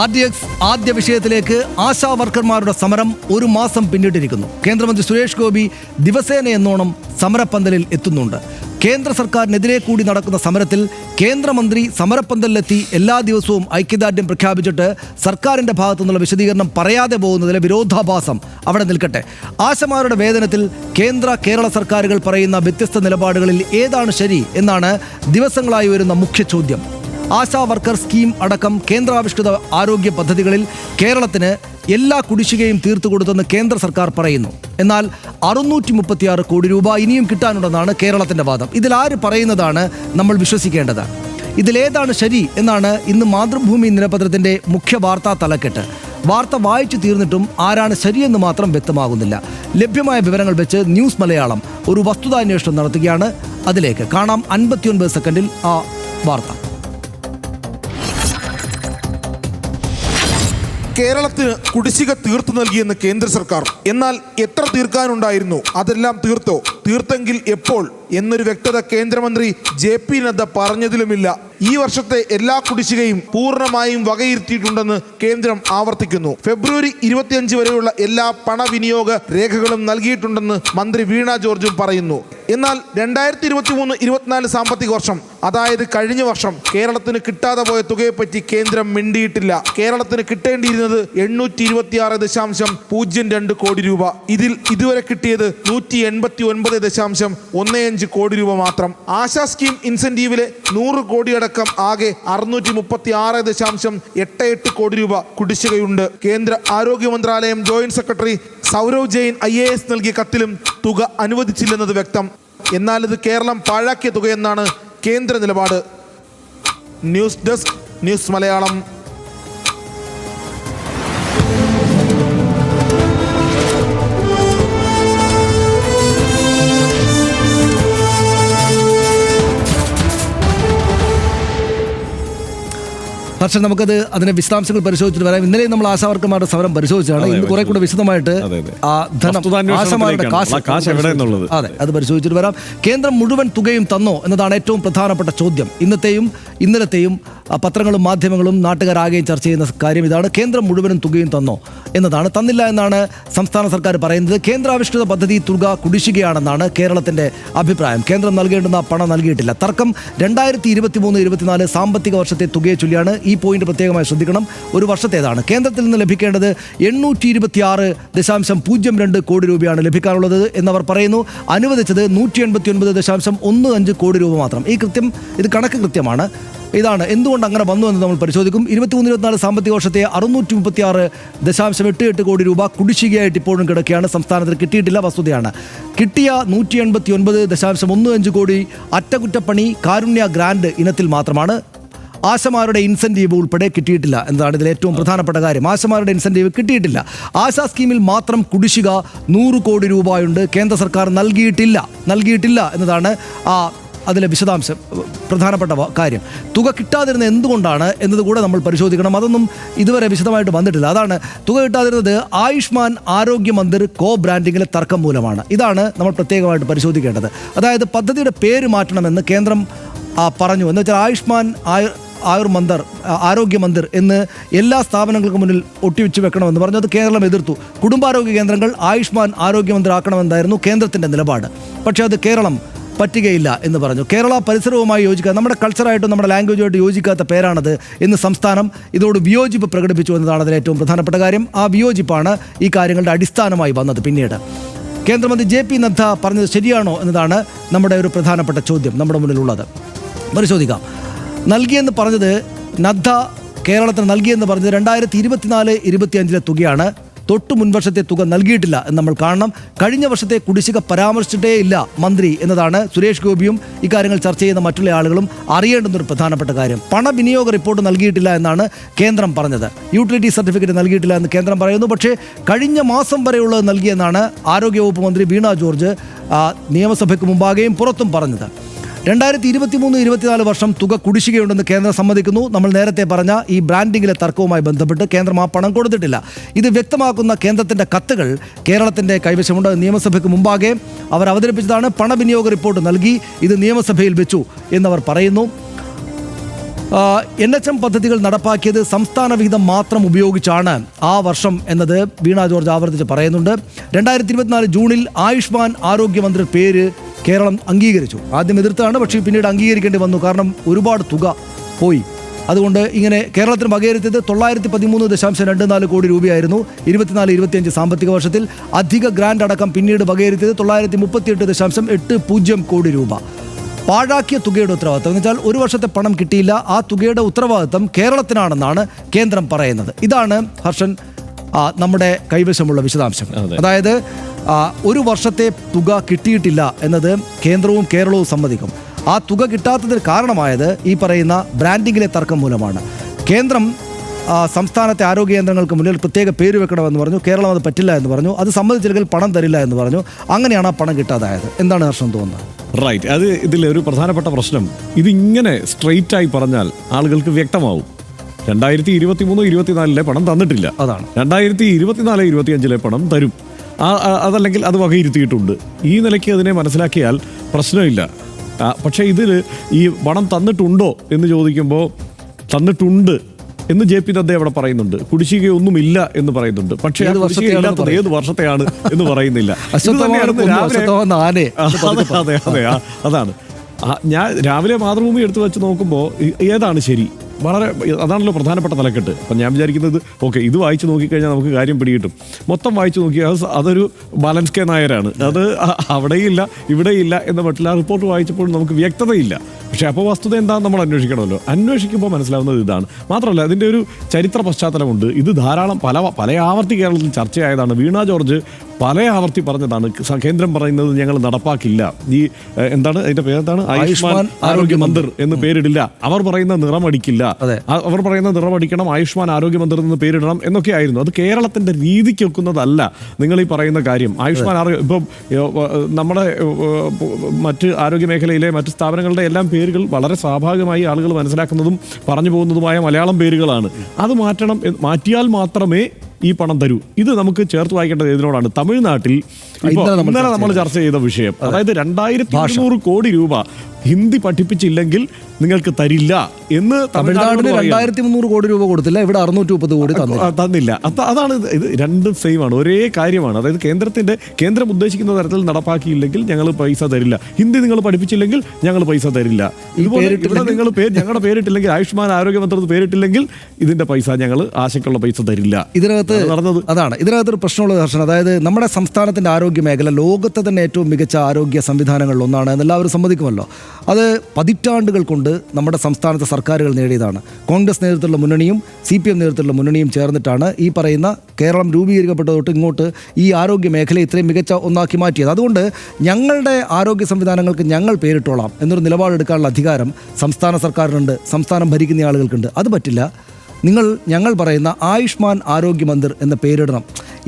RDX ആദ്യ വിഷയത്തിലേക്ക് ആശാ വർക്കർമാരുടെ സമരം ഒരു മാസം പിന്നിട്ടിരിക്കുന്നു. കേന്ദ്രമന്ത്രി സുരേഷ് ഗോപി ദിവസേന എന്നോണം സമരപ്പന്തലിൽ എത്തുന്നുണ്ട്. കേന്ദ്ര സർക്കാരിനെതിരെ കൂടി നടക്കുന്ന സമരത്തിൽ കേന്ദ്രമന്ത്രി സമരപ്പന്തലിലെത്തി എല്ലാ ദിവസവും ഐക്യദാർഢ്യം പ്രഖ്യാപിച്ചിട്ട് സർക്കാരിൻ്റെ ഭാഗത്തു നിന്നുള്ള വിശദീകരണം പറയാതെ പോകുന്നതിലെ വിരോധാഭാസം അവിടെ നിൽക്കട്ടെ. ആശമാരുടെ വേതനത്തിൽ കേരള സർക്കാരുകൾ പറയുന്ന വ്യത്യസ്ത നിലപാടുകളിൽ ഏതാണ് ശരി എന്നാണ് ദിവസങ്ങളായി വരുന്ന മുഖ്യ ചോദ്യം. ആശാ വർക്കർ സ്കീം അടക്കം കേന്ദ്രാവിഷ്കൃത ആരോഗ്യ പദ്ധതികളിൽ കേരളത്തിന് എല്ലാ കുടിശ്ശികയും തീർത്തു കൊടുത്തെന്ന് കേന്ദ്ര സർക്കാർ പറയുന്നു. എന്നാൽ 636 കോടി രൂപ ഇനിയും കിട്ടാനുണ്ടെന്നാണ് കേരളത്തിൻ്റെ വാദം. ഇതിലാര് പറയുന്നതാണ് നമ്മൾ വിശ്വസിക്കേണ്ടത്? ഇതിലേതാണ് ശരി എന്നാണ് ഇന്ന് മാതൃഭൂമി ദിനപത്രത്തിൻ്റെ മുഖ്യ വാർത്താ തലക്കെട്ട്. വാർത്ത വായിച്ചു തീർന്നിട്ടും ആരാണ് ശരിയെന്ന് മാത്രം വ്യക്തമാകുന്നില്ല. ലഭ്യമായ വിവരങ്ങൾ വെച്ച് ന്യൂസ് മലയാളം ഒരു വസ്തുതാന്വേഷണം നടത്തുകയാണ്. അതിലേക്ക് കാണാം 59 സെക്കൻഡിൽ ആ വാർത്ത. കേരളത്തിന് കുടിശ്ശിക തീർത്തു നൽകിയെന്ന് കേന്ദ്ര സർക്കാർ. എന്നാൽ എത്ര തീർക്കാനുണ്ടായിരുന്നു? അതെല്ലാം തീർത്തോ? തീർത്തെങ്കിൽ എപ്പോൾ എന്നൊരു വ്യക്തത കേന്ദ്രമന്ത്രി JP നദ്ദ പറഞ്ഞതിലുമില്ല. ഈ വർഷത്തെ എല്ലാ കുടിശ്ശികയും പൂർണ്ണമായും വകയിരുത്തിയിട്ടുണ്ടെന്ന് കേന്ദ്രം ആവർത്തിക്കുന്നു. ഫെബ്രുവരി 25 വരെയുള്ള എല്ലാ പണവിനിയോഗ രേഖകളും നൽകിയിട്ടുണ്ടെന്ന് മന്ത്രി വീണ ജോർജും പറയുന്നു. എന്നാൽ 2023-24 സാമ്പത്തിക വർഷം, അതായത് കഴിഞ്ഞ വർഷം കേരളത്തിന് കിട്ടാതെ പോയ തുകയെപ്പറ്റി കേന്ദ്രം മിണ്ടിയിട്ടില്ല. കേരളത്തിന് കിട്ടേണ്ടിയിരുന്നത് 826.02 കോടി രൂപ. ഇതിൽ ഇതുവരെ കിട്ടിയത് 189.15 കോടി രൂപ മാത്രം. ആശാ സ്കീം ഇൻസെന്റീവിലെ 100 കോടിയടക്കം ആകെ 636.88 കോടി രൂപ കുടിശ്ശികയുണ്ട്. കേന്ദ്ര ആരോഗ്യ മന്ത്രാലയം joint secretary Saurav Jain IAS നൽകിയ കത്തിലും തുക അനുവദിച്ചില്ലെന്നത് വ്യക്തം. എന്നാൽ ഇത് കേരളം പാഴാക്കിയ തുകയെന്നാണ് കേന്ദ്ര നിലപാട്. News desk, news Malayalam. പക്ഷേ അതിന്റെ വിശദാംശങ്ങൾ പരിശോധിച്ചിട്ട് വരാം. ഇന്നലെയും നമ്മൾ ആശാവർക്കർമാരുടെ സമരം പരിശോധിച്ചാണ്. ഇന്ന് കുറെ കൂടെ വിശദമായിട്ട് ആ ധനം ആശമാരുടെ അതെ അത് പരിശോധിച്ചിട്ട് വരാം. കേന്ദ്രം മുഴുവൻ തുകയും തന്നോ എന്നതാണ് ഏറ്റവും പ്രധാനപ്പെട്ട ചോദ്യം. ഇന്നത്തെയും ഇന്നലത്തെയും പത്രങ്ങളും മാധ്യമങ്ങളും നാട്ടുകാരാകെയും ചർച്ച ചെയ്യുന്ന കാര്യം ഇതാണ്. കേന്ദ്രം മുഴുവനും തുകയും തന്നോ എന്നതാണ്. തന്നില്ല എന്നാണ് സംസ്ഥാന സർക്കാർ പറയുന്നത്. കേന്ദ്രാവിഷ്കൃത പദ്ധതി തുക കുടിശ്ശികയാണെന്നാണ് കേരളത്തിന്റെ അഭിപ്രായം. കേന്ദ്രം നൽകേണ്ടുന്ന പണം നൽകിയിട്ടില്ല. തർക്കം 2023-24 സാമ്പത്തിക വർഷത്തെ തുകയെ ചൊല്ലിയാണ്. ഈ പോയിന്റ് പ്രത്യേകമായി ശ്രദ്ധിക്കണം. ഒരു വർഷത്തേതാണ്. കേന്ദ്രത്തിൽ നിന്ന് ലഭിക്കേണ്ടത് 826.02 കോടി രൂപയാണ് ലഭിക്കാനുള്ളത് എന്നവർ പറയുന്നു. അനുവദിച്ചത് 189.15 കോടി രൂപ മാത്രം. ഇത് കണക്ക് കൃത്യമാണ്. ഇതാണ് എന്തുകൊണ്ട് അങ്ങനെ വന്നു എന്ന് നമ്മൾ പരിശോധിക്കും. 23-24 സാമ്പത്തിക വർഷത്തെ 636.88 കോടി രൂപ കുടിശ്ശികയായിട്ട് ഇപ്പോഴും കിടക്കുകയാണ്. സംസ്ഥാനത്തിന് കിട്ടിയിട്ടില്ല, വസ്തുതയാണ്. കിട്ടിയ 189.15 കോടി അറ്റകുറ്റപ്പണി, കാരുണ്യ ഗ്രാൻഡ് ഇനത്തിൽ മാത്രമാണ്. ആശമാരുടെ ഇൻസെൻറ്റീവ് ഉൾപ്പെടെ കിട്ടിയിട്ടില്ല എന്നതാണ് ഇതിൽ ഏറ്റവും പ്രധാനപ്പെട്ട കാര്യം. ആശമാരുടെ ഇൻസെൻറ്റീവ് കിട്ടിയിട്ടില്ല. ആശാ സ്കീമിൽ മാത്രം കുടിശ്ശിക 100 കോടി രൂപയുണ്ട്. കേന്ദ്ര സർക്കാർ നൽകിയിട്ടില്ല എന്നതാണ് അതിലെ വിശദാംശം, പ്രധാനപ്പെട്ട കാര്യം. തുക കിട്ടാതിരുന്ന എന്തുകൊണ്ടാണ് എന്നതുകൂടെ നമ്മൾ പരിശോധിക്കണം. അതൊന്നും ഇതുവരെ വിശദമായിട്ട് വന്നിട്ടില്ല. അതാണ് തുക കിട്ടാതിരുന്നത് ആയുഷ്മാൻ ആരോഗ്യ മന്ദിർ കോ ബ്രാൻഡിങ്ങിലെ തർക്കം മൂലമാണ്. ഇതാണ് നമ്മൾ പ്രത്യേകമായിട്ട് പരിശോധിക്കേണ്ടത്. അതായത് പദ്ധതിയുടെ പേര് മാറ്റണമെന്ന് കേന്ദ്രം പറഞ്ഞു. എന്ന് വെച്ചാൽ ആയുഷ്മാൻ ആരോഗ്യ മന്ദിർ എന്ന് എല്ലാ സ്ഥാപനങ്ങൾക്കും മുന്നിൽ ഒട്ടിവെച്ച് വെക്കണമെന്ന് പറഞ്ഞു. അത് കേരളം എതിർത്തു. കുടുംബാരോഗ്യ കേന്ദ്രങ്ങൾ ആയുഷ്മാൻ ആരോഗ്യ മന്ദിർ ആക്കണമെന്നായിരുന്നു കേന്ദ്രത്തിൻ്റെ നിലപാട്. പക്ഷേ അത് കേരളം പറ്റുകയില്ല എന്ന് പറഞ്ഞു. കേരള പരിസരവുമായി യോജിക്കാത്ത, നമ്മുടെ കൾച്ചറായിട്ടും നമ്മുടെ ലാംഗ്വേജുമായിട്ട് യോജിക്കാത്ത പേരാണത് എന്ന് സംസ്ഥാനം ഇതോട് വിയോജിപ്പ് പ്രകടിപ്പിച്ചു എന്നതാണ് അതിൽ ഏറ്റവും പ്രധാനപ്പെട്ട കാര്യം. ആ വിയോജിപ്പാണ് ഈ കാര്യങ്ങളുടെ അടിസ്ഥാനമായി വന്നത്. പിന്നീട് കേന്ദ്രമന്ത്രി JP നദ്ദ പറഞ്ഞത് ശരിയാണോ എന്നതാണ് നമ്മുടെ ഒരു പ്രധാനപ്പെട്ട ചോദ്യം നമ്മുടെ മുന്നിലുള്ളത്. പരിശോധിക്കാം. നൽകിയെന്ന് പറഞ്ഞത് നദ്ദ കേരളത്തിന് നൽകിയെന്ന് പറഞ്ഞത് 2024-25 തുകയാണ്. തൊട്ടു മുൻവർഷത്തെ തുക നൽകിയിട്ടില്ല എന്ന് നമ്മൾ കാണണം. കഴിഞ്ഞ വർഷത്തെ കുടിശ്ശിക പരാമർശിച്ചിട്ടേ ഇല്ല മന്ത്രി എന്നതാണ് സുരേഷ് ഗോപിയും ഇക്കാര്യങ്ങൾ ചർച്ച ചെയ്യുന്ന മറ്റുള്ള ആളുകളും അറിയേണ്ടുന്നൊരു പ്രധാനപ്പെട്ട കാര്യം. പണവിനിയോഗ റിപ്പോർട്ട് നൽകിയിട്ടില്ല എന്നാണ് കേന്ദ്രം പറഞ്ഞത്. യൂട്ടിലിറ്റി സർട്ടിഫിക്കറ്റ് നൽകിയിട്ടില്ല എന്ന് കേന്ദ്രം പറയുന്നു. പക്ഷേ കഴിഞ്ഞ മാസം വരെയുള്ളത് നൽകിയെന്നാണ് ആരോഗ്യവകുപ്പ് മന്ത്രി വീണ ജോർജ് നിയമസഭയ്ക്ക് മുമ്പാകെയും പുറത്തും പറഞ്ഞത്. 2023-24 വർഷം തുക കുടിശ്ശികയുണ്ടെന്ന് കേന്ദ്രം സമ്മതിക്കുന്നു. നമ്മൾ നേരത്തെ പറഞ്ഞ ഈ ബ്രാൻഡിങ്ങിലെ തർക്കവുമായി ബന്ധപ്പെട്ട് കേന്ദ്രം ആ പണം കൊടുത്തിട്ടില്ല. ഇത് വ്യക്തമാക്കുന്ന കേന്ദ്രത്തിൻ്റെ കത്തുകൾ കേരളത്തിൻ്റെ കൈവശമുണ്ട്. നിയമസഭയ്ക്ക് മുമ്പാകെ അവർ അവതരിപ്പിച്ചതാണ്. പണവിനിയോഗ റിപ്പോർട്ട് നൽകി ഇത് നിയമസഭയിൽ വെച്ചു എന്നവർ പറയുന്നു. NHM പദ്ധതികൾ നടപ്പാക്കിയത് സംസ്ഥാന വിഹിതം മാത്രം ഉപയോഗിച്ചാണ് ആ വർഷം എന്നത് വീണ ജോർജ് ആവർത്തിച്ച് പറയുന്നുണ്ട്. 2024 ജൂണിൽ ആയുഷ്മാൻ ആരോഗ്യമന്ത്രി പേര് കേരളം അംഗീകരിച്ചു. ആദ്യം എതിർത്താണ്, പക്ഷേ പിന്നീട് അംഗീകരിക്കേണ്ടി വന്നു. കാരണം ഒരുപാട് തുക പോയി. അതുകൊണ്ട് ഇങ്ങനെ കേരളത്തിന് വകയിരുത്തിയത് 913.24 കോടി രൂപയായിരുന്നു 24-25 സാമ്പത്തിക വർഷത്തിൽ. അധിക ഗ്രാന്റ് അടക്കം പിന്നീട് വകയിരുത്തിയത് 938.80 കോടി രൂപ. പാഴാക്കിയ തുകയുടെ ഉത്തരവാദിത്തം എന്ന് വെച്ചാൽ ഒരു വർഷത്തെ പണം കിട്ടിയില്ല, ആ തുകയുടെ ഉത്തരവാദിത്തം കേരളത്തിനാണെന്നാണ് കേന്ദ്രം പറയുന്നത്. ഇതാണ് ഹർഷൻ നമ്മുടെ കൈവശമുള്ള വിശദാംശങ്ങൾ. അതായത് ഒരു വർഷത്തെ തുക കിട്ടിയിട്ടില്ല എന്നത് കേന്ദ്രവും കേരളവും സമ്മതിക്കും. ആ തുക കിട്ടാത്തതിന് കാരണമായത് ഈ പറയുന്ന ബ്രാൻഡിങ്ങിലെ തർക്കം മൂലമാണ്. കേന്ദ്രം സംസ്ഥാനത്തെ ആരോഗ്യ കേന്ദ്രങ്ങൾക്ക് മുന്നിൽ പ്രത്യേക പേര് വെക്കണമെന്ന് പറഞ്ഞു. കേരളം അത് പറ്റില്ല എന്ന് പറഞ്ഞു. അത് സമ്മതിച്ചില്ലെങ്കിൽ പണം തരില്ല എന്ന് പറഞ്ഞു. അങ്ങനെയാണ് ആ പണം കിട്ടാതായത്. എന്താണ് ഹർഷൻ തോന്നുന്നത്? റൈറ്റ്, അത് ഇതിലൊരു പ്രധാനപ്പെട്ട പ്രശ്നം. ഇതിങ്ങനെ സ്ട്രെയിറ്റ് ആയി പറഞ്ഞാൽ ആളുകൾക്ക് വ്യക്തമാവും. 2023-24 പണം തന്നിട്ടില്ല. അതാണ് 2024-25 പണം തരും. അതല്ലെങ്കിൽ അത് വകയിരുത്തിയിട്ടുണ്ട്. ഈ നിലയ്ക്ക് അതിനെ മനസ്സിലാക്കിയാൽ പ്രശ്നമില്ല. പക്ഷേ ഇതിൽ ഈ പണം തന്നിട്ടുണ്ടോ എന്ന് ചോദിക്കുമ്പോൾ തന്നിട്ടുണ്ട് എന്ന് JP നദ്ദ അവിടെ പറയുന്നുണ്ട്. കുടിശ്ശികയൊന്നുമില്ല എന്ന് പറയുന്നുണ്ട്. പക്ഷേ കുടിശ്ശികയില്ലാത്തത് ഏത് വർഷത്തെയാണ് എന്ന് പറയുന്നില്ല. അതാണ് ഞാൻ രാവിലെ മാതൃഭൂമി എടുത്തു വെച്ച് നോക്കുമ്പോൾ ഏതാണ് ശരി, വളരെ അതാണല്ലോ പ്രധാനപ്പെട്ട തലക്കെട്ട്. അപ്പം ഞാൻ വിചാരിക്കുന്നത് ഓക്കെ, ഇത് വായിച്ച് നോക്കിക്കഴിഞ്ഞാൽ നമുക്ക് കാര്യം പിടികിട്ടും. മൊത്തം വായിച്ച് നോക്കിയാൽ അതൊരു ബാലൻസ് കെ നായരാണ്. അത് അവിടെയില്ല ഇവിടെയില്ല എന്ന മറ്റുള്ള റിപ്പോർട്ട് വായിച്ചപ്പോൾ നമുക്ക് വ്യക്തതയില്ല. പക്ഷേ അപ്പോൾ വസ്തുത എന്താണെന്ന് നമ്മൾ അന്വേഷിക്കണമല്ലോ. അന്വേഷിക്കുമ്പോൾ മനസ്സിലാവുന്നത് ഇതാണ്. മാത്രമല്ല അതിൻ്റെ ഒരു ചരിത്ര പശ്ചാത്തലമുണ്ട്. ഇത് ധാരാളം പല ആവർത്തി കേരളത്തിൽ ചർച്ചയായതാണ്. വീണ ജോർജ് പല ആവർത്തി പറഞ്ഞതാണ്. കേന്ദ്രം പറയുന്നത് ഞങ്ങൾ നടപ്പാക്കില്ല. ഈ എന്താണ് അതിന്റെ പേരെന്താണ്, ആയുഷ്മാൻ ആരോഗ്യ മന്ദിർ എന്ന് പേരിടില്ല. അവർ പറയുന്ന നിറമടിക്കില്ല, അവർ പറയുന്ന നിറമടിക്കണം, ആയുഷ്മാൻ ആരോഗ്യ മന്ദിർ എന്ന് പേരിടണം എന്നൊക്കെ ആയിരുന്നു. അത് കേരളത്തിന്റെ രീതിക്ക് വെക്കുന്നതല്ല നിങ്ങൾ ഈ പറയുന്ന കാര്യം. ആയുഷ്മാൻ ആരോഗ്യ ഇപ്പം നമ്മുടെ മറ്റ് ആരോഗ്യ മേഖലയിലെ മറ്റ് സ്ഥാപനങ്ങളുടെ എല്ലാം പേരുകൾ വളരെ സ്വാഭാവികമായി ആളുകൾ മനസ്സിലാക്കുന്നതും പറഞ്ഞു പോകുന്നതുമായ മലയാളം പേരുകളാണ്. അത് മാറ്റിയാൽ മാത്രമേ ഈ പണം തരൂ. ഇത് നമുക്ക് ചേർത്ത് വായിക്കേണ്ടത് ഇതിനോടാണ്. തമിഴ്നാട്ടിൽ ഇന്നലെ നമ്മൾ ചർച്ച ചെയ്ത വിഷയം, അതായത് 2200 കോടി രൂപ ഹിന്ദി പഠിപ്പിച്ചില്ലെങ്കിൽ നിങ്ങൾക്ക് തരില്ല എന്ന് തമിഴ്നാടിന് 2300 കോടി രൂപ കൊടുത്തില്ല, ഇവിടെ 630 കോടി തന്നില്ല. അതാണ് ഇത് രണ്ടും സെയിം ആണ്, ഒരേ കാര്യമാണ്. അതായത് കേന്ദ്രം ഉദ്ദേശിക്കുന്ന തരത്തിൽ നടപ്പാക്കിയില്ലെങ്കിൽ ഞങ്ങൾ പൈസ തരില്ല. ഹിന്ദി നിങ്ങൾ പഠിപ്പിച്ചില്ലെങ്കിൽ ഞങ്ങൾ പൈസ തരില്ല. ഇതുപോലെ നിങ്ങൾ ഞങ്ങളുടെ പേരിട്ടില്ലെങ്കിൽ, ആയുഷ്മാൻ ആരോഗ്യ മന്ത്രത്തിൽ പേരിട്ടില്ലെങ്കിൽ ഇതിന്റെ പൈസ ഞങ്ങൾ ആശയ്ക്കുള്ള പൈസ തരില്ല. ഇതിനകത്ത് നടന്നത് അതാണ്. ഇതിനകത്തൊരു പ്രശ്നമുള്ള ദർശനം, അതായത് നമ്മുടെ സംസ്ഥാനത്തിന്റെ ആരോഗ്യ മേഖല ലോകത്തെ തന്നെ ഏറ്റവും മികച്ച ആരോഗ്യ സംവിധാനങ്ങളിൽ ഒന്നാണ് എന്നെല്ലാവരും സമ്മതിക്കുമല്ലോ. അത് പതിറ്റാണ്ടുകൾ കൊണ്ട് നമ്മുടെ സംസ്ഥാനത്തെ സർക്കാരുകൾ നേടിയതാണ്. കോൺഗ്രസ് നേതൃത്വത്തിലുള്ള മുന്നണിയും CPM നേതൃത്വത്തിലുള്ള മുന്നണിയും ചേർന്നിട്ടാണ് ഈ പറയുന്ന കേരളം രൂപീകരിക്കപ്പെട്ട തൊട്ട് ഇങ്ങോട്ട് ഈ ആരോഗ്യ മേഖല ഇത്രയും മികച്ച ഒന്നാക്കി മാറ്റിയത്. അതുകൊണ്ട് ഞങ്ങളുടെ ആരോഗ്യ സംവിധാനങ്ങൾക്ക് ഞങ്ങൾ പേരിട്ടോളാം എന്നൊരു നിലപാടെടുക്കാനുള്ള അധികാരം സംസ്ഥാന സർക്കാരിനുണ്ട്, സംസ്ഥാനം ഭരിക്കുന്ന ആളുകൾക്കുണ്ട്. അത് പറ്റില്ല. ഞങ്ങൾ പറയുന്ന ആയുഷ്മാൻ ആരോഗ്യ മന്ദിർ എന്ന പേരിടണം.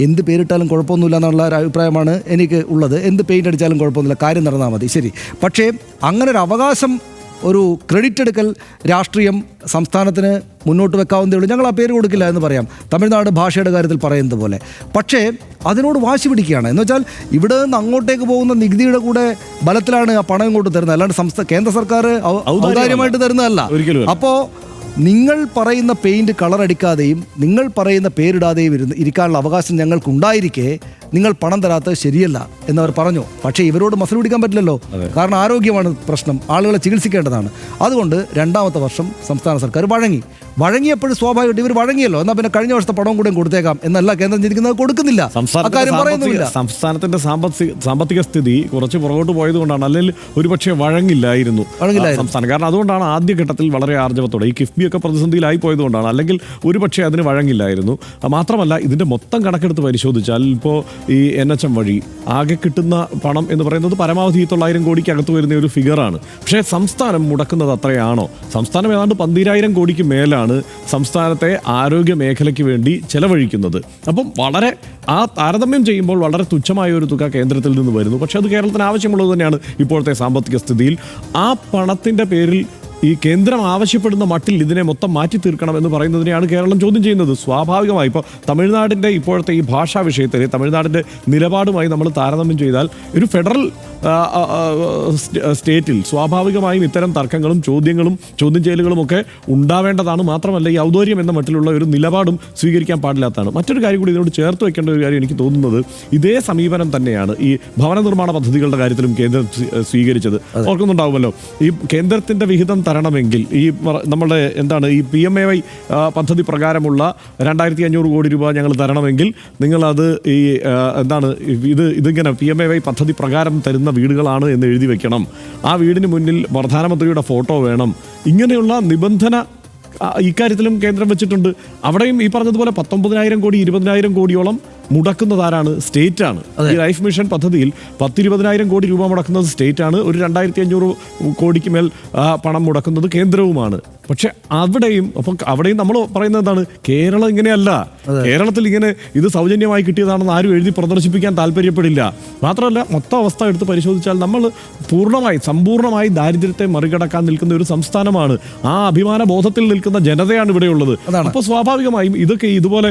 എന്ത് പേരിട്ടാലും കുഴപ്പമൊന്നുമില്ല എന്നുള്ള ഒരു അഭിപ്രായമാണ് എനിക്ക് ഉള്ളത്. എന്ത് പെയിൻ്റ് അടിച്ചാലും കുഴപ്പമൊന്നുമില്ല, കാര്യം നടന്നാൽ മതി, ശരി. പക്ഷേ അങ്ങനെ ഒരു അവകാശം, ഒരു ക്രെഡിറ്റ് എടുക്കൽ രാഷ്ട്രീയം സംസ്ഥാനത്തിന് മുന്നോട്ട് വെക്കാവുന്നതേ ഉള്ളൂ. ഞങ്ങൾ ആ പേര് കൊടുക്കില്ല എന്ന് പറയാം, തമിഴ്നാട് ഭാഷയുടെ കാര്യത്തിൽ പറയുന്നത് പോലെ. പക്ഷേ അതിനോട് വാശി പിടിക്കുകയാണ്. എന്ന് വെച്ചാൽ ഇവിടെ നിന്ന് അങ്ങോട്ടേക്ക് പോകുന്ന നികുതിയുടെ കൂടെ ബലത്തിലാണ് ആ പണം ഇങ്ങോട്ട് തരുന്നത്, അല്ലാണ്ട് കേന്ദ്ര സർക്കാർ ഔദാര്യമായിട്ട് തരുന്നതല്ല. അപ്പോൾ നിങ്ങൾ പറയുന്ന പെയിൻറ് കളറടിക്കാതെയും നിങ്ങൾ പറയുന്ന പേരിടാതെയും ഇരിക്കാനുള്ള അവകാശം ഞങ്ങൾക്കുണ്ടായിരിക്കെ നിങ്ങൾ പണം തരാത്തത് ശരിയല്ല എന്നവർ പറഞ്ഞു. പക്ഷേ ഇവരോട് മസിൽ പിടിക്കാൻ പറ്റില്ലല്ലോ, കാരണം ആരോഗ്യമാണ് പ്രശ്നം, ആളുകളെ ചികിത്സിക്കേണ്ടതാണ്. അതുകൊണ്ട് രണ്ടാമത്തെ വർഷം സംസ്ഥാന സർക്കാർ വഴങ്ങിയപ്പോഴും സ്വാഭാവികമായിട്ട് ഇവർ വഴങ്ങിയല്ലോ, എന്നാൽ പിന്നെ കഴിഞ്ഞ വർഷത്തെ പണവും കൂടെ കൊടുത്തേക്കാം എന്നല്ല കേന്ദ്രം ചിന്തിക്കുന്നത്, കൊടുക്കുന്നില്ല. അക്കാര്യം പറയുന്നില്ല. സംസ്ഥാനത്തിന്റെ സാമ്പത്തിക സ്ഥിതി കുറച്ച് പുറകോട്ട് പോയതുകൊണ്ടാണ്, അല്ലെങ്കിൽ ഒരുപക്ഷെ വഴങ്ങില്ലായിരുന്നു സംസ്ഥാനം. കാരണം അതുകൊണ്ടാണ് ആദ്യഘട്ടത്തിൽ വളരെ ആർജവത്തോടെ ഈ കിഫ്ബിയൊക്കെ പ്രതിസന്ധിയിലായി പോയതുകൊണ്ടാണ്, അല്ലെങ്കിൽ ഒരുപക്ഷെ അതിന് വഴങ്ങില്ലായിരുന്നു. മാത്രമല്ല ഇതിന്റെ മൊത്തം കണക്കെടുത്ത് പരിശോധിച്ചാൽ ഇപ്പോൾ ഈ NHM വഴി ആകെ കിട്ടുന്ന പണം എന്ന് പറയുന്നത് പരമാവധി 900 കോടിക്ക് അകത്ത് വരുന്ന ഒരു ഫിഗറാണ്. പക്ഷേ സംസ്ഥാനം മുടക്കുന്നത് അത്രയാണോ? സംസ്ഥാനം ഏതാണ്ട് 12,000 കോടിക്ക് മേലാണ് സംസ്ഥാനത്തെ ആരോഗ്യ മേഖലയ്ക്ക് വേണ്ടി ചെലവഴിക്കുന്നത്. അപ്പം വളരെ താരതമ്യം ചെയ്യുമ്പോൾ വളരെ തുച്ഛമായ ഒരു തുക കേന്ദ്രത്തിൽ നിന്ന് വരുന്നു. പക്ഷേ അത് കേരളത്തിന് ആവശ്യമുള്ളത് തന്നെയാണ് ഇപ്പോഴത്തെ സാമ്പത്തിക സ്ഥിതിയിൽ. ആ പണത്തിൻ്റെ പേരിൽ ഈ കേന്ദ്രം ആവശ്യപ്പെടുന്ന മട്ടിൽ ഇതിനെ മൊത്തം മാറ്റി തീർക്കണം എന്ന് പറയുന്നതിനെയാണ് കേരളം ചോദ്യം ചെയ്യുന്നത്. സ്വാഭാവികമായി ഇപ്പോൾ തമിഴ്നാടിൻ്റെ ഇപ്പോഴത്തെ ഈ ഭാഷാ വിഷയത്തിൽ തമിഴ്നാടിൻ്റെ നിലപാടുമായി നമ്മൾ താരതമ്യം ചെയ്താൽ ഒരു ഫെഡറൽ സ്റ്റേറ്റിൽ സ്വാഭാവികമായും ഇത്തരം തർക്കങ്ങളും ചോദ്യം ചെയ്യലുകളും ഒക്കെ ഉണ്ടാവേണ്ടതാണ്. മാത്രമല്ല ഈ ഔദാര്യം എന്ന മട്ടിലുള്ള ഒരു നിലപാടും സ്വീകരിക്കാൻ പാടില്ലാത്തതാണ്. മറ്റൊരു കാര്യം കൂടി ഇതിനോട് ചേർത്ത് വെക്കേണ്ട ഒരു കാര്യം എനിക്ക് തോന്നുന്നത്, ഇതേ സമീപനം തന്നെയാണ് ഈ ഭവന നിർമ്മാണ പദ്ധതികളുടെ കാര്യത്തിലും കേന്ദ്രം സ്വീകരിച്ചത്. ഓർക്കുന്നുണ്ടാവുമല്ലോ, ഈ കേന്ദ്രത്തിന്റെ വിഹിതം തരണമെങ്കിൽ ഈ നമ്മുടെ ഈ PMAY പദ്ധതി പ്രകാരമുള്ള 2500 കോടി രൂപ ഞങ്ങൾ തരണമെങ്കിൽ നിങ്ങളത് ഇതിങ്ങനെ PMAY പദ്ധതി പ്രകാരം തരുന്ന വീടുകളാണ് എന്ന് എഴുതി വെക്കണം. ആ വീടിന് മുന്നിൽ പ്രധാനമന്ത്രിയുടെ ഫോട്ടോ വേണം. ഇങ്ങനെയുള്ള നിബന്ധന ഇക്കാര്യത്തിലും കേന്ദ്രം വെച്ചിട്ടുണ്ട്. അവിടെയും ഈ പറഞ്ഞതുപോലെ 19,000 കോടി 20,000 കോടിയോളം മുടക്കുന്നതാരാണ്? സ്റ്റേറ്റ് ആണ്. ഈ ലൈഫ് മിഷൻ പദ്ധതിയിൽ 10-20,000 കോടി രൂപ മുടക്കുന്നത് സ്റ്റേറ്റ് ആണ്. ഒരു 2,500 കോടിക്ക് മേൽ പണം മുടക്കുന്നത് കേന്ദ്രവുമാണ്. പക്ഷെ അവിടെയും നമ്മൾ പറയുന്നത് എന്താണ്? കേരളം ഇങ്ങനെയല്ല. കേരളത്തിൽ ഇങ്ങനെ ഇത് സൗജന്യമായി കിട്ടിയതാണെന്ന് ആരും എഴുതി പ്രദർശിപ്പിക്കാൻ താല്പര്യപ്പെടില്ല. മാത്രമല്ല, മൊത്തം അവസ്ഥ എടുത്ത് പരിശോധിച്ചാൽ നമ്മൾ സമ്പൂർണ്ണമായി ദാരിദ്ര്യത്തെ മറികടക്കാൻ നിൽക്കുന്ന ഒരു സംസ്ഥാനമാണ്. ആ അഭിമാന ബോധത്തിൽ നിൽക്കുന്ന ജനതയാണ് ഇവിടെയുള്ളത്. അപ്പോൾ സ്വാഭാവികമായും ഇതൊക്കെ ഇതുപോലെ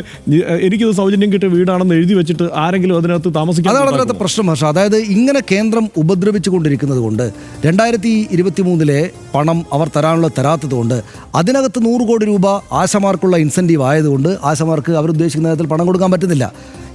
എനിക്കിത് സൗജന്യം കിട്ടിയ വീടാണെന്ന് എഴുതി വെച്ചിട്ട് ആരെങ്കിലും അതിനകത്ത് താമസിക്കാൻ, അതാണ് അതിനകത്ത് പ്രശ്നം. പക്ഷേ അതായത് ഇങ്ങനെ കേന്ദ്രം ഉപദ്രവിച്ചു കൊണ്ടിരിക്കുന്നത് കൊണ്ട് 2023 പണം അവർ തരാത്തത് കൊണ്ട് അതിനകത്ത് 100 കോടി രൂപ ആശമാർക്കുള്ള ഇൻസെൻറ്റീവ് ആയതുകൊണ്ട് ആശമാർക്ക് അവരുദ്ദേശിക്കുന്ന തരത്തിൽ പണം കൊടുക്കാൻ പറ്റുന്നില്ല.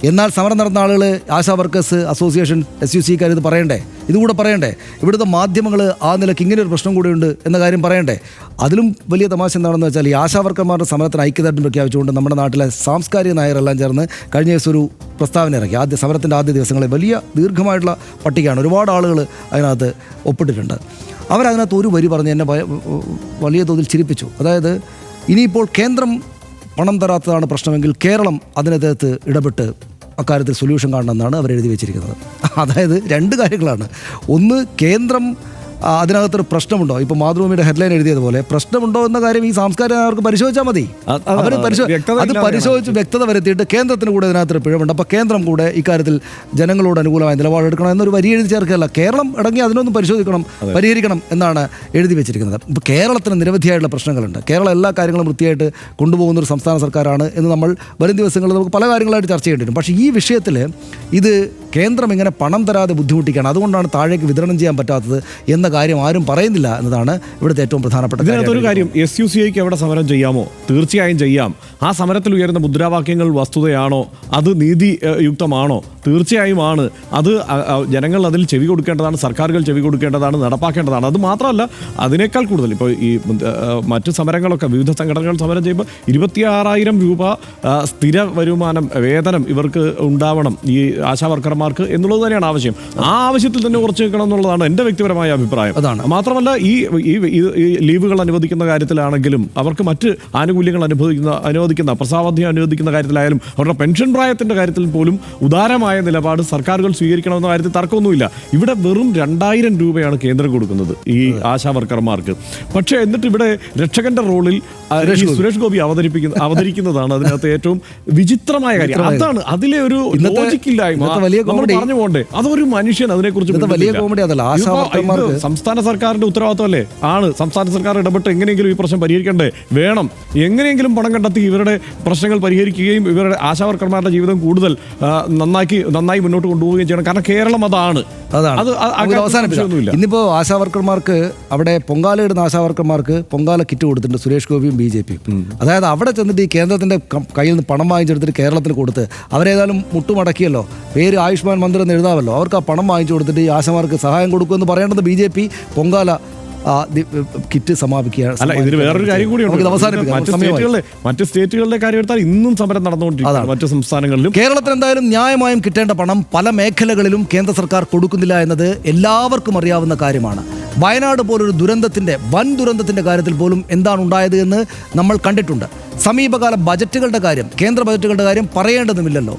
എന്നാൽ സമരം നടന്ന ആളുകൾ, ആശാ വർക്കേഴ്സ് അസോസിയേഷൻ, SUC-ക്കാർ ഇത് പറയണ്ടേ? ഇതുകൂടെ പറയണ്ടേ? ഇവിടുത്തെ മാധ്യമങ്ങൾ ആ നിലയ്ക്ക് ഇങ്ങനെ ഒരു പ്രശ്നം കൂടിയുണ്ട് എന്ന കാര്യം പറയണ്ടേ? അതിലും വലിയ തമാശ എന്താണെന്ന് വെച്ചാൽ, ഈ ആശാ വർക്കർമാരുടെ സമരത്തിന് ഐക്യദാർഢ്യം പ്രഖ്യാപിച്ചുകൊണ്ട് നമ്മുടെ നാട്ടിലെ സാംസ്കാരിക നായരെല്ലാം ചേർന്ന് കഴിഞ്ഞ ദിവസം ഒരു പ്രസ്താവന ഇറക്കി. സമരത്തിൻ്റെ ആദ്യ ദിവസങ്ങളിൽ വലിയ ദീർഘമായിട്ടുള്ള പട്ടികയാണ്, ഒരുപാട് ആളുകൾ അതിനകത്ത് ഒപ്പിട്ടിട്ടുണ്ട്. അവരതിനകത്ത് ഒരു വരി പറഞ്ഞ് എന്നെ വലിയ തോതിൽ ചിരിപ്പിച്ചു. അതായത്, ഇനിയിപ്പോൾ കേന്ദ്രം പണം തരാത്തതാണ് പ്രശ്നമെങ്കിൽ കേരളം അതിനകത്ത് ഇടപെട്ട് അക്കാര്യത്തിൽ സൊല്യൂഷൻ കാണണമെന്നാണ് അവർ എഴുതി വെച്ചിരിക്കുന്നത്. അതായത് 2 കാര്യങ്ങളാണ്. ഒന്ന്, കേന്ദ്രം അതിനകത്തൊരു പ്രശ്നമുണ്ടോ? ഇപ്പോൾ മാതൃഭൂമിയുടെ ഹെഡ്ലൈൻ എഴുതിയതുപോലെ പ്രശ്നമുണ്ടോ എന്ന കാര്യം ഈ സാംസ്കാരികർക്ക് പരിശോധിച്ചാൽ മതി. അവർ പരിശോധിച്ച് വ്യക്തത വരുത്തിയിട്ട് കേന്ദ്രത്തിന് കൂടെ ഇതിനകത്തൊരു പിഴവുണ്ട്, അപ്പോൾ കേന്ദ്രം കൂടെ ഇക്കാര്യത്തിൽ ജനങ്ങളോട് അനുകൂലമായ നിലപാടെടുക്കണം എന്നൊരു വരി എഴുതി ചേർക്കുകയല്ല. കേരളം ഇടങ്ങി അതിനൊന്നും പരിഹരിക്കണം എന്നാണ് എഴുതി വെച്ചിരിക്കുന്നത്. ഇപ്പോൾ കേരളത്തിന് നിരവധിയായിട്ടുള്ള പ്രശ്നങ്ങളുണ്ട്. കേരളം എല്ലാ കാര്യങ്ങളും വൃത്തിയായിട്ട് കൊണ്ടുപോകുന്നൊരു സംസ്ഥാന സർക്കാരാണ് എന്ന് നമ്മൾ വരും ദിവസങ്ങളിൽ നമുക്ക് പല കാര്യങ്ങളായിട്ട് ചർച്ച ചെയ്യേണ്ടി വരും. പക്ഷേ ഈ വിഷയത്തിൽ ഇത് കേന്ദ്രം ഇങ്ങനെ പണം തരാതെ ബുദ്ധിമുട്ടിക്കുകയാണ്, അതുകൊണ്ടാണ് താഴേക്ക് വിതരണം ചെയ്യാൻ പറ്റാത്തത് എന്ന കാര്യം ആരും പറയുന്നില്ല എന്നതാണ് ഇവിടുത്തെ ഏറ്റവും പ്രധാനപ്പെട്ട കാര്യം. SUCIക്ക് എവിടെ സമരം ചെയ്യാമോ? തീർച്ചയായും ചെയ്യാം. ആ സമരത്തിൽ ഉയരുന്ന മുദ്രാവാക്യങ്ങൾ വസ്തുതയാണോ? അത് നീതിയുക്തമാണോ? തീർച്ചയായും ആണ്. അത് ജനങ്ങൾ അതിൽ ചെവി കൊടുക്കേണ്ടതാണ്, സർക്കാരുകൾ ചെവി കൊടുക്കേണ്ടതാണ്, നടപ്പാക്കേണ്ടതാണ്. അത് മാത്രമല്ല, അതിനേക്കാൾ കൂടുതൽ ഇപ്പോൾ ഈ മറ്റ് സമരങ്ങളൊക്കെ വിവിധ സംഘടനകൾ സമരം ചെയ്യുമ്പോൾ 26,000 രൂപ സ്ഥിര വരുമാനം, വേതനം ഇവർക്ക് ഉണ്ടാവണം ഈ ആശാ വർക്കർമാർക്ക് എന്നുള്ളത് തന്നെയാണ് ആവശ്യം. ആ ആവശ്യത്തിൽ തന്നെ ഉറച്ചു നിൽക്കണം എന്നുള്ളതാണ് എൻ്റെ വ്യക്തിപരമായ അഭിപ്രായം. മാത്രമല്ല, ഈ ലീവുകൾ അനുവദിക്കുന്ന കാര്യത്തിലാണെങ്കിലും അവർക്ക് മറ്റ് ആനുകൂല്യങ്ങൾ അനുവദിക്കുന്ന പ്രസാവധി അനുവദിക്കുന്ന കാര്യത്തിലായാലും അവരുടെ പെൻഷൻ പ്രായത്തിൻ്റെ കാര്യത്തിൽ പോലും ഉദാരമായ നിലപാട് സർക്കാരുകൾ സ്വീകരിക്കണമെന്ന കാര്യത്തിൽ തർക്കമൊന്നുമില്ല. ഇവിടെ വെറും 2,000 രൂപയാണ് കേന്ദ്രം കൊടുക്കുന്നത് ഈ ആശാ വർക്കർമാർക്ക്. പക്ഷേ എന്നിട്ട് ഇവിടെ രക്ഷകന്റെ റോളിൽ സുരേഷ് ഗോപി അവതരിക്കുന്നതാണ് അതിനകത്ത് ഏറ്റവും വിചിത്രമായ കാര്യം. അതാണ് അതിലെ ഒരു ലോജിക്കില്ലായ്മ. പറഞ്ഞു പോകണ്ടേ, അതൊരു മനുഷ്യൻ അതിനെക്കുറിച്ച് സംസ്ഥാന സർക്കാരിന്റെ ഉത്തരവാദിത്വമല്ലേ? ആണ്. സംസ്ഥാന സർക്കാർ ഇടപെട്ട് എങ്ങനെയെങ്കിലും ഈ പ്രശ്നം പരിഹരിക്കണ്ടേ? വേണം. എങ്ങനെയെങ്കിലും പണം കണ്ടെത്തി ഇവരുടെ പ്രശ്നങ്ങൾ പരിഹരിക്കുകയും ഇവരുടെ ആശാവർക്കർമാരുടെ ജീവിതം കൂടുതൽ നന്നായി മുന്നോട്ട് കൊണ്ടുപോവുകയും ചെയ്യണം. കാരണം കേരളം അതാണ്. ഇന്നിപ്പോൾ ആശാവർക്കർമാർക്ക് അവിടെ പൊങ്കാലയിടുന്ന ആശാവർക്കർമാർക്ക് പൊങ്കാല കിറ്റ് കൊടുത്തിട്ടുണ്ട് സുരേഷ് ഗോപിയും BJPയും. അതായത് അവിടെ ചെന്നിട്ട് ഈ കേന്ദ്രത്തിന്റെ കയ്യിൽ നിന്ന് പണം വാങ്ങിച്ചെടുത്തിട്ട് കേരളത്തിന് കൊടുത്ത് അവരേതായാലും മുട്ടുമടക്കിയല്ലോ, പേര് ആയുഷ്മാൻ മന്ദിർ എന്ന് എഴുതാമല്ലോ, അവർക്ക് ആ പണം വാങ്ങിച്ചു കൊടുത്തിട്ട് ഈ ആശാമാർക്ക് സഹായം കൊടുക്കുമെന്ന് പറയേണ്ടത് BJP പൊങ്കാല കിറ്റ് സമാപിക്കുകയാണ്. അല്ല, ഇതിന് വേറൊരു കാര്യം കൂടിയുണ്ട്. മറ്റ് സ്റ്റേറ്റുകളിലെ കാര്യം എടുത്താൽ ഇന്നും സമരം നടന്നുകൊണ്ടിരിക്കുകയാണ് മറ്റു സംസ്ഥാനങ്ങളിലും. കേരളത്തിൽ എന്തായാലും ന്യായമായും കിട്ടേണ്ട പണം പല മേഖലകളിലും കേന്ദ്ര സർക്കാർ കൊടുക്കുന്നില്ല എന്നത് എല്ലാവർക്കും അറിയാവുന്ന കാര്യമാണ്. വയനാട് പോലൊരു വൻ ദുരന്തത്തിന്റെ കാര്യത്തിൽ പോലും എന്താണ് ഉണ്ടായത് എന്ന് നമ്മൾ കണ്ടിട്ടുണ്ട്. സമീപകാല ബജറ്റുകളുടെ കാര്യം, കേന്ദ്ര ബജറ്റുകളുടെ കാര്യം പറയേണ്ടതുമില്ലല്ലോ.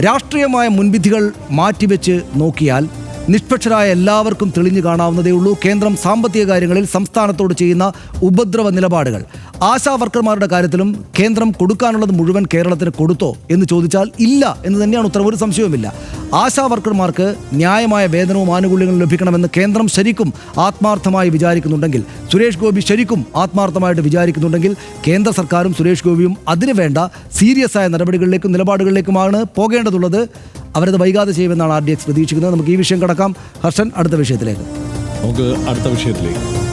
രാഷ്ട്രീയമായ മുൻവിധികൾ മാറ്റിവെച്ച് നോക്കിയാൽ നിഷ്പക്ഷരായ എല്ലാവർക്കും തെളിഞ്ഞു കാണാവുന്നതേ ഉള്ളൂ കേന്ദ്രം സാമ്പത്തിക കാര്യങ്ങളിൽ സംസ്ഥാനത്തോട് ചെയ്യുന്ന ഉപദ്രവ നിലപാടുകൾ. ആശാ വർക്കർമാരുടെ കാര്യത്തിലും കേന്ദ്രം കൊടുക്കാനുള്ളത് മുഴുവൻ കേരളത്തിന് കൊടുത്തോ എന്ന് ചോദിച്ചാൽ ഇല്ല എന്ന് തന്നെയാണ് ഉത്തരം. ഒരു സംശയവുമില്ല. ആശാ വർക്കർമാർക്ക് ന്യായമായ വേതനവും ആനുകൂല്യങ്ങളും ലഭിക്കണമെന്ന് കേന്ദ്രം ശരിക്കും ആത്മാർത്ഥമായി വിചാരിക്കുന്നുണ്ടെങ്കിൽ, സുരേഷ് ഗോപി ശരിക്കും ആത്മാർത്ഥമായിട്ട് വിചാരിക്കുന്നുണ്ടെങ്കിൽ കേന്ദ്ര സർക്കാരും സുരേഷ് ഗോപിയും അതിനുവേണ്ട സീരിയസ് ആയ നടപടികളിലേക്കും നിലപാടുകളിലേക്കുമാണ് പോകേണ്ടതുള്ളത്. അവരത് വൈകാതെ ചെയ്യുമെന്നാണ് RDX പ്രതീക്ഷിക്കുന്നത്. നമുക്ക് ഈ വിഷയം കടക്കാം. ഹർഷൻ, അടുത്ത വിഷയത്തിലേക്ക്. നമുക്ക് അടുത്ത വിഷയത്തിലേക്ക്